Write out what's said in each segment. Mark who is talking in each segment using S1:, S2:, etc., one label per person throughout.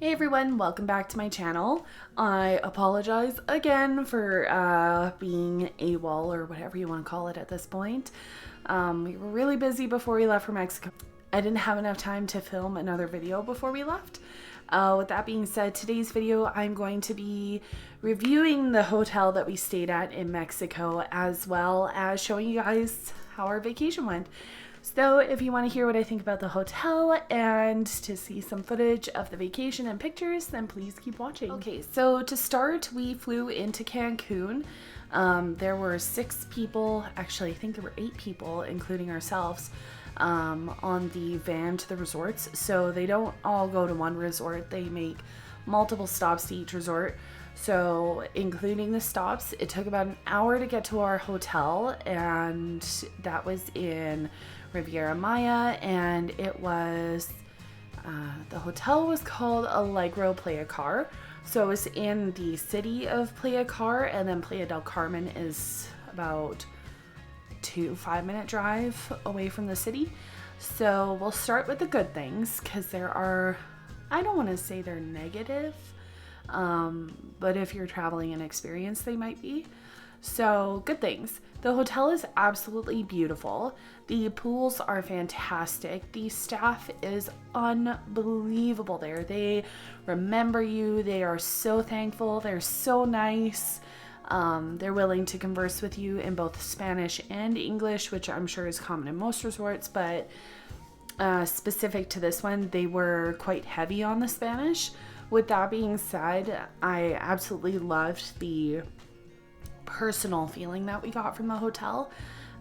S1: Hey everyone, welcome back to my channel. I apologize again for being AWOL or whatever you want to call it at this point. We were really busy before we left for Mexico. I didn't have enough time to film another video before we left. With that being said, today's video I'm going to be reviewing the hotel that we stayed at in Mexico, as well as showing you guys how our vacation went. So if you want to hear what I think about the hotel and to see some footage of the vacation and pictures, then please keep watching. Okay, so to start, we flew into Cancun. There were 6 people, actually I think there were 8 people, including ourselves, on the van to the resorts. So they don't all go to one resort, they make multiple stops to each resort. So including the stops, it took about an hour to get to our hotel, and that was in Riviera Maya, and it was, the hotel was called Allegro Playacar. So it was in the city of Playacar, and then Playa del Carmen is about 5-minute drive away from the city. So we'll start with the good things, because there are, I don't want to say they're negative, but if you're traveling inexperienced, they might be. So good things. The hotel is absolutely beautiful. The pools are fantastic. The staff is unbelievable there. They remember you. They are so thankful. They're so nice. They're willing to converse with you in both Spanish and English, which I'm sure is common in most resorts, but specific to this one, they were quite heavy on the Spanish. With that being said, I absolutely loved the personal feeling that we got from the hotel.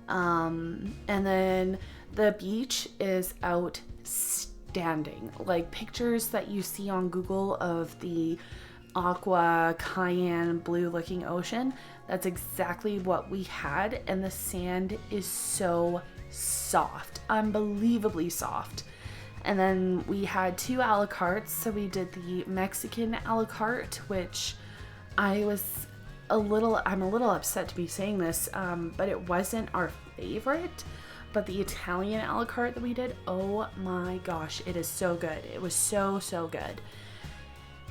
S1: And then the beach is outstanding. Like pictures that you see on Google of the aqua cayenne blue looking ocean, that's exactly what we had. And the sand is so soft, unbelievably soft. And then we had 2 a la cartes. So we did the Mexican a la carte, which I'm a little upset to be saying this, but it wasn't our favorite. But the Italian a la carte that we did, oh my gosh, it is so good. It was so good.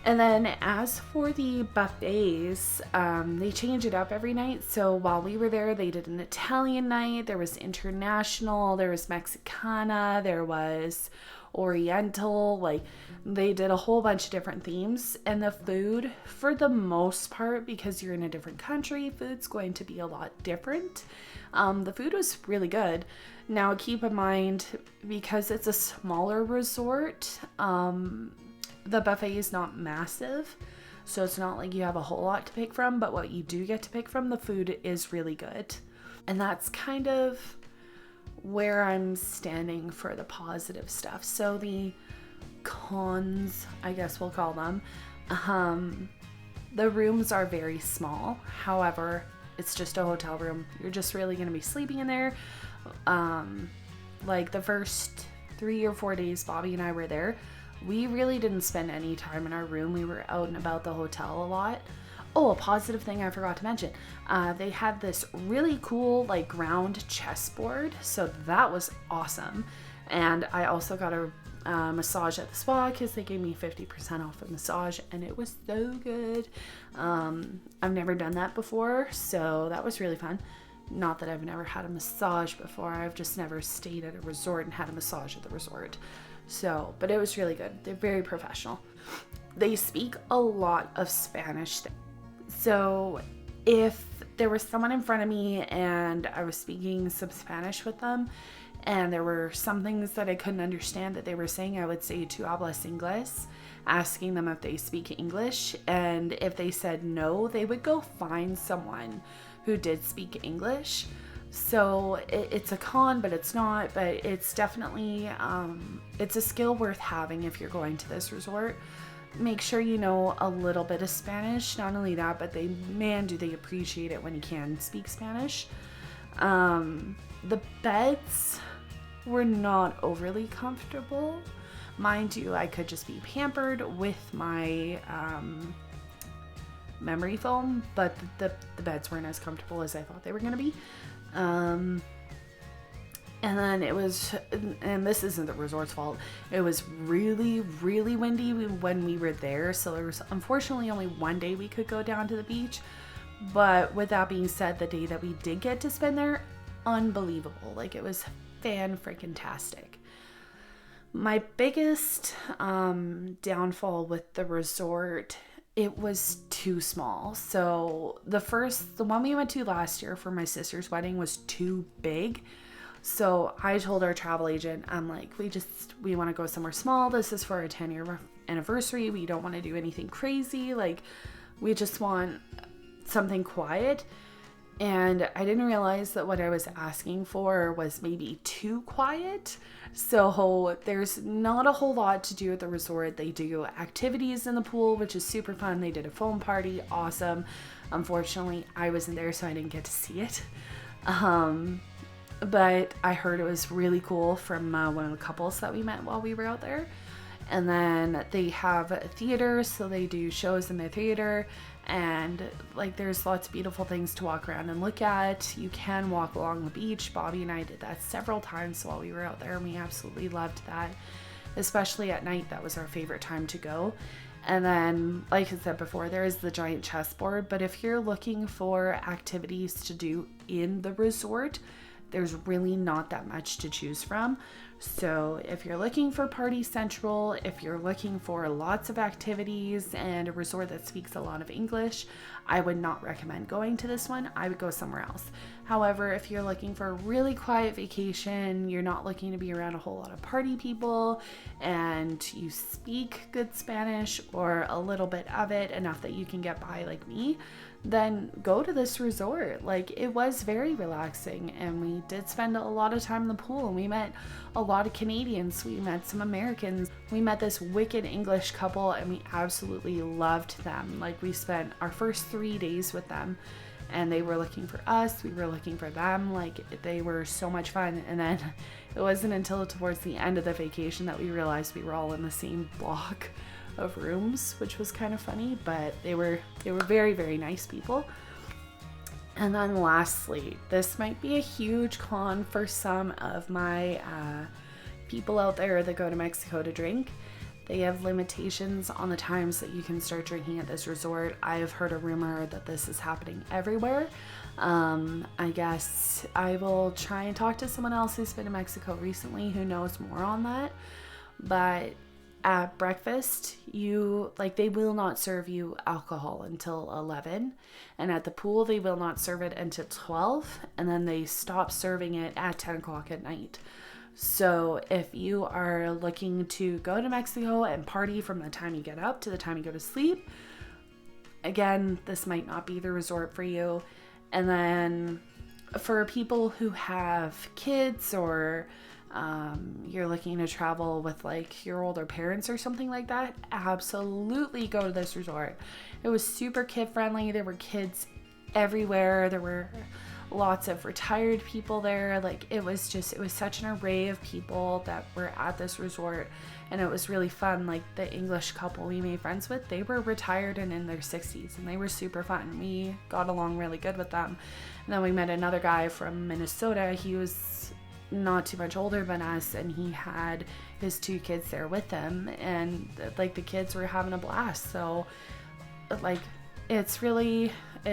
S1: And then as for the buffets, they change it up every night. So while we were there, they did an Italian night, there was international, there was Mexicana, there was Oriental, like they did a whole bunch of different themes. And the food, for the most part, because you're in a different country, food's going to be a lot different. The food was really good. Now keep in mind, because it's a smaller resort, the buffet is not massive, so it's not like you have a whole lot to pick from, but what you do get to pick from, the food is really good. And that's kind of where I'm standing for the positive stuff. So the cons, I guess we'll call them, the rooms are very small. However, it's just a hotel room. You're just really going to be sleeping in there. Like the first 3 or 4 days Bobby and I were there, we really didn't spend any time in our room. We were out and about the hotel a lot. Oh, a positive thing I forgot to mention. They had this really cool like ground chessboard. So that was awesome. And I also got a massage at the spa because they gave me 50% off a massage, and it was so good. I've never done that before, so that was really fun. Not that I've never had a massage before. I've just never stayed at a resort and had a massage at the resort. So, but it was really good. They're very professional. They speak a lot of Spanish. So if there was someone in front of me and I was speaking some Spanish with them, and there were some things that I couldn't understand that they were saying, I would say, "Tu hablas inglés?" asking them if they speak English. And if they said no, they would go find someone who did speak English. So it's a con, but it's not. But it's definitely, it's a skill worth having if you're going to this resort. Make sure you know a little bit of Spanish. Not only that, but do they appreciate it when you can speak Spanish. The beds were not overly comfortable. Mind you, I could just be pampered with my memory foam, but the beds weren't as comfortable as I thought they were going to be. And then it was, and this isn't the resort's fault, it was really, really windy when we were there. So there was unfortunately only one day we could go down to the beach. But with that being said, the day that we did get to spend there, unbelievable. Like, it was fan-freaking-tastic. My biggest downfall with the resort, it was too small. So the one we went to last year for my sister's wedding was too big. So I told our travel agent, I'm like, we want to go somewhere small. This is for our 10-year anniversary. We don't want to do anything crazy. Like, we just want something quiet. And I didn't realize that what I was asking for was maybe too quiet. So there's not a whole lot to do at the resort. They do activities in the pool, which is super fun. They did a foam party. Awesome. Unfortunately, I wasn't there, so I didn't get to see it. But I heard it was really cool from one of the couples that we met while we were out there. And then they have a theater, so they do shows in the theater. And like, there's lots of beautiful things to walk around and look at. You can walk along the beach. Bobby and I did that several times while we were out there, and we absolutely loved that. Especially at night, that was our favorite time to go. And then, like I said before, there is the giant chessboard. But if you're looking for activities to do in the resort, there's really not that much to choose from. So if you're looking for Party Central, if you're looking for lots of activities and a resort that speaks a lot of English, I would not recommend going to this one. I would go somewhere else. However, if you're looking for a really quiet vacation, you're not looking to be around a whole lot of party people, and you speak good Spanish or a little bit of it, enough that you can get by like me, then go to this resort. Like, it was very relaxing, and we did spend a lot of time in the pool, and we met a lot of Canadians, we met some Americans, we met this wicked English couple, and we absolutely loved them. Like, we spent our first 3 days with them, and they were looking for us, we were looking for them. Like, they were so much fun. And then it wasn't until towards the end of the vacation that we realized we were all in the same block of rooms, which was kind of funny, but they were very, very nice people. And then lastly, this might be a huge con for some of my people out there that go to Mexico to drink. They have limitations on the times that you can start drinking at this resort. I have heard a rumor that this is happening everywhere. I guess I will try and talk to someone else who's been to Mexico recently who knows more on that. But at breakfast, they will not serve you alcohol until 11, and at the pool they will not serve it until 12, and then they stop serving it at 10 o'clock at night. So if you are looking to go to Mexico and party from the time you get up to the time you go to sleep, again, this might not be the resort for you. And then for people who have kids, or you're looking to travel with like your older parents or something like that, absolutely go to this resort. It was super kid friendly. There were kids everywhere. There were lots of retired people there. Like, it was such an array of people that were at this resort, and it was really fun. Like, the English couple we made friends with, they were retired and in their 60s, and they were super fun. We got along really good with them. And then we met another guy from Minnesota. He was not too much older than us, and he had his 2 kids there with him, and like, the kids were having a blast. So like, it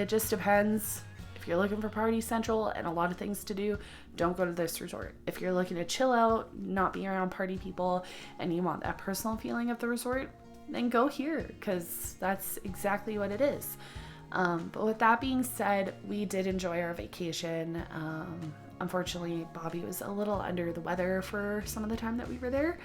S1: just depends. If you're looking for Party Central and a lot of things to do, don't go to this resort. If you're looking to chill out, not be around party people, and you want that personal feeling of the resort, then go here, because that's exactly what it is. But with that being said, we did enjoy our vacation. Unfortunately, Bobby was a little under the weather for some of the time that we were there,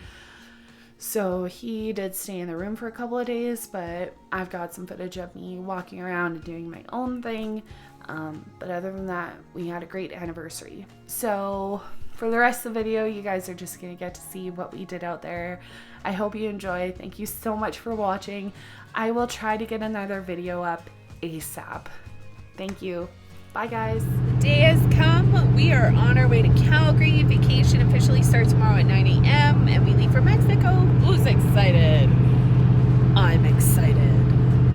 S1: so he did stay in the room for a couple of days, but I've got some footage of me walking around and doing my own thing. But other than that, we had a great anniversary. So for the rest of the video, you guys are just going to get to see what we did out there. I hope you enjoy. Thank you so much for watching. I will try to get another video up ASAP. Thank you. Bye, guys. The day has come. We are on our way to Calgary. Vacation officially starts tomorrow at 9 a.m. and we leave for Mexico. Who's excited? I'm excited.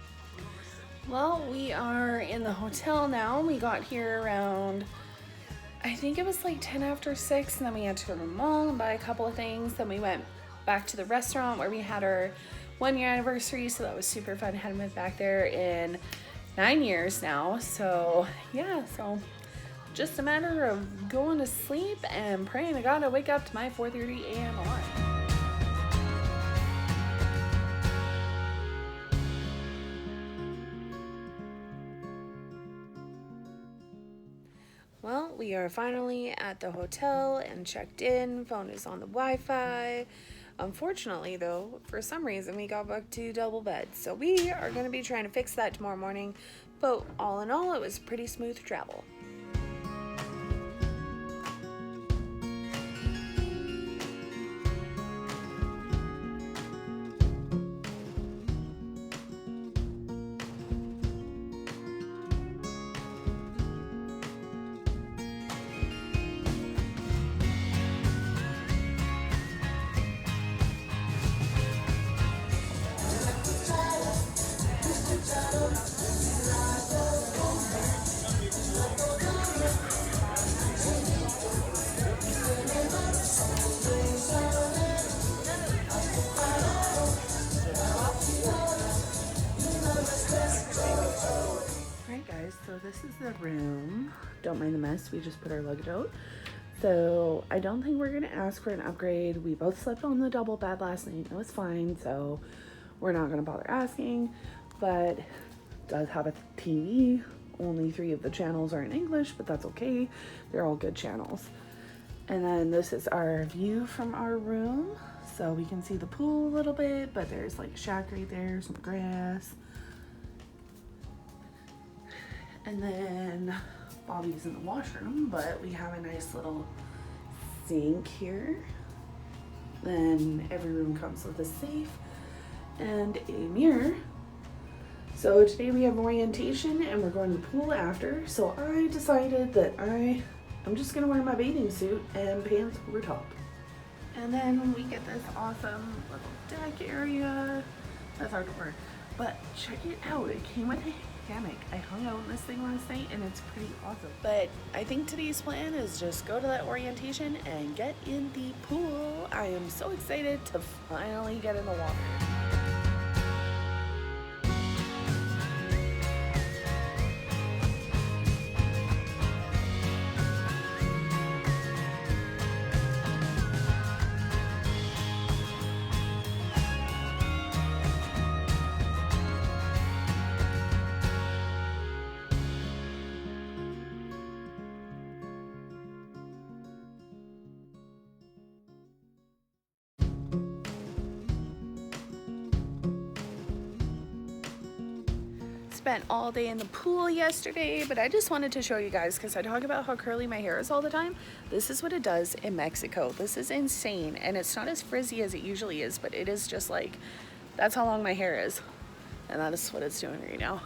S1: Well, we are in the hotel now. We got here around I think it was like 10 after 6, and then we had to go to the mall and buy a couple of things. Then we went back to the restaurant where we had our 1-year anniversary, so that was super fun. Hadn't been back there in 9 years now. So yeah, so just a matter of going to sleep and praying to God to wake up to my 4:30 a.m. alarm. Well, we are finally at the hotel and checked in. Phone is on the Wi-Fi. Unfortunately, though, for some reason, we got booked 2 double beds. So we are going to be trying to fix that tomorrow morning. But all in all, it was pretty smooth travel. So this is the room. Don't mind the mess, we just put our luggage out. So I don't think we're gonna ask for an upgrade. We both slept on the double bed last night. It was fine, so we're not gonna bother asking. But it does have a TV. Only 3 of the channels are in English, but that's okay. They're all good channels. And then this is our view from our room. So we can see the pool a little bit, but there's like a shack right there, some grass. And then Bobby's in the washroom, but we have a nice little sink here. Then every room comes with a safe and a mirror. So today we have orientation and we're going to the pool after. So I decided that I'm just gonna wear my bathing suit and pants over top. And then we get this awesome little deck area. That's our door. But check it out, it came with a hammock. I hung out in this thing last night and it's pretty awesome. But I think today's plan is just go to that orientation and get in the pool. I am so excited to finally get in the water. Spent all day in the pool yesterday, but I just wanted to show you guys because I talk about how curly my hair is all the time. This is what it does in Mexico. This is insane, and it's not as frizzy as it usually is, but it is just like, that's how long my hair is, and that is what it's doing right now.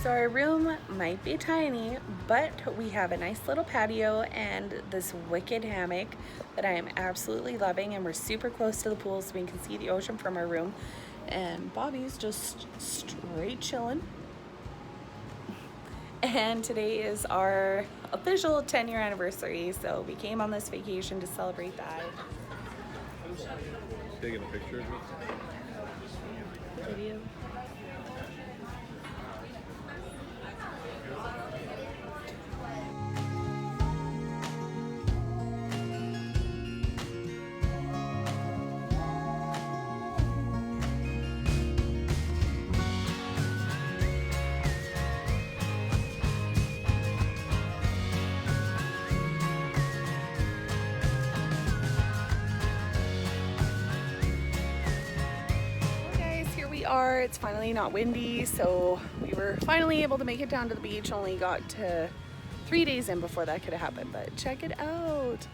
S1: So our room might be tiny, but we have a nice little patio and this wicked hammock that I am absolutely loving, and we're super close to the pool so we can see the ocean from our room. And Bobby's just straight chilling. And today is our official 10-year anniversary, so we came on this vacation to celebrate that.
S2: Taking a picture of it?
S1: Video. we are. It's finally not windy, so we were finally able to make it down to the beach. Only got to 3 days in before that could have happened, but check it out.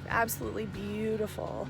S1: Absolutely beautiful.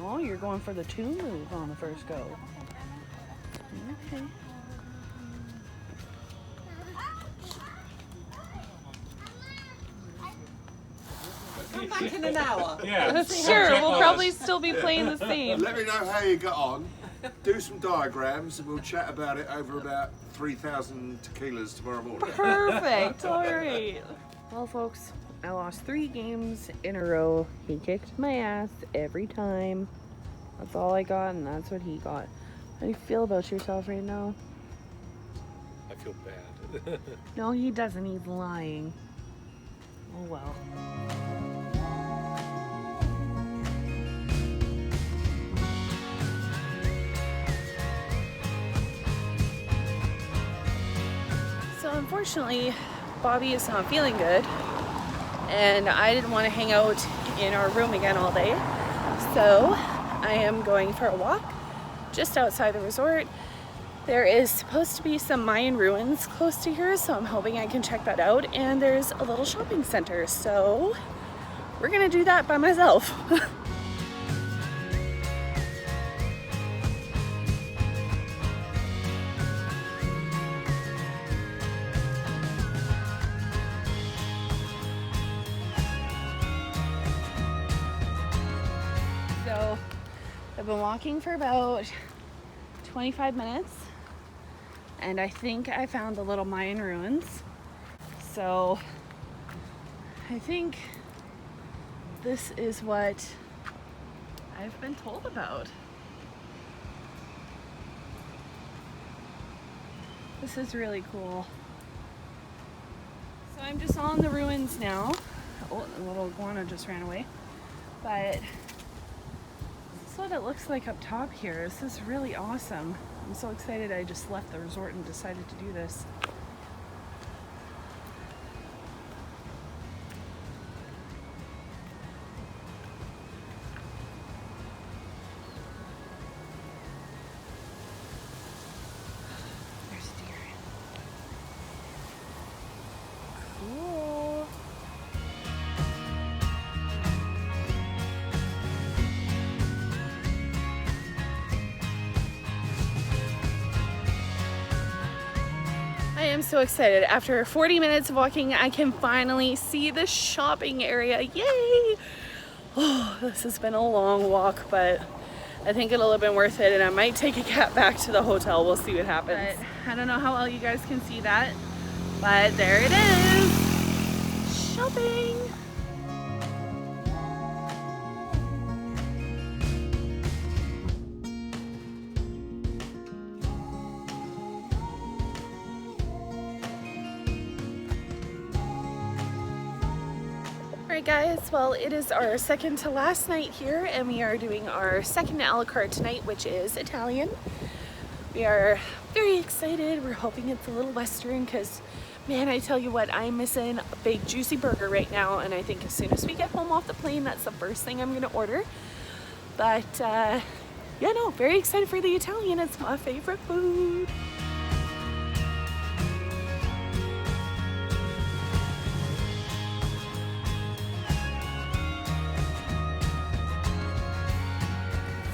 S1: Oh, you're going for the 2 move on the first go. Okay.
S3: Come back in an hour.
S2: Yeah.
S1: Sure, we'll probably still be playing the same.
S4: Let me know how you got on. Do some diagrams and we'll chat about it over about 3,000 tequilas tomorrow morning.
S1: Perfect. All right. Well, folks, I lost 3 games in a row. He kicked my ass every time. That's all I got, and that's what he got. How do you feel about yourself right now?
S2: I feel bad.
S1: No, he doesn't. He's lying. Oh, well. So unfortunately, Bobby is not feeling good, and I didn't want to hang out in our room again all day. So I am going for a walk just outside the resort. There is supposed to be some Mayan ruins close to here, so I'm hoping I can check that out. And there's a little shopping center, so we're gonna do that by myself. So I've been walking for about 25 minutes, and I think I found the little Mayan ruins. So I think this is what I've been told about. This is really cool. So I'm just on the ruins now. Oh, the little iguana just ran away. But this is what it looks like up top here. This is really awesome. I'm so excited I just left the resort and decided to do this. There's deer. Cool. I am so excited. After 40 minutes of walking, I can finally see the shopping area. Yay! Oh, this has been a long walk, but I think it'll have been worth it, and I might take a cat back to the hotel. We'll see what happens. But I don't know how well you guys can see that, but there it is. Shopping! Alright guys, well it is our second to last night here, and we are doing our second a la carte tonight, which is Italian. We are very excited. We're hoping it's a little Western because, man, I tell you what, I'm missing a big juicy burger right now, and I think as soon as we get home off the plane, that's the first thing I'm gonna order. But yeah, no, very excited for the Italian. It's my favorite food.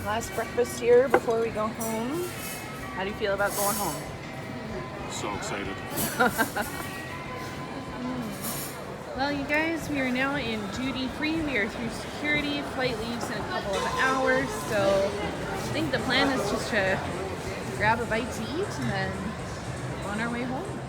S1: Last breakfast here before we go home. How do you feel about going home?
S2: So excited.
S5: Well, you guys, we are now in duty free. We are through security. Flight leaves in a couple of hours, so I think the plan is just to grab a bite to eat and then on our way home.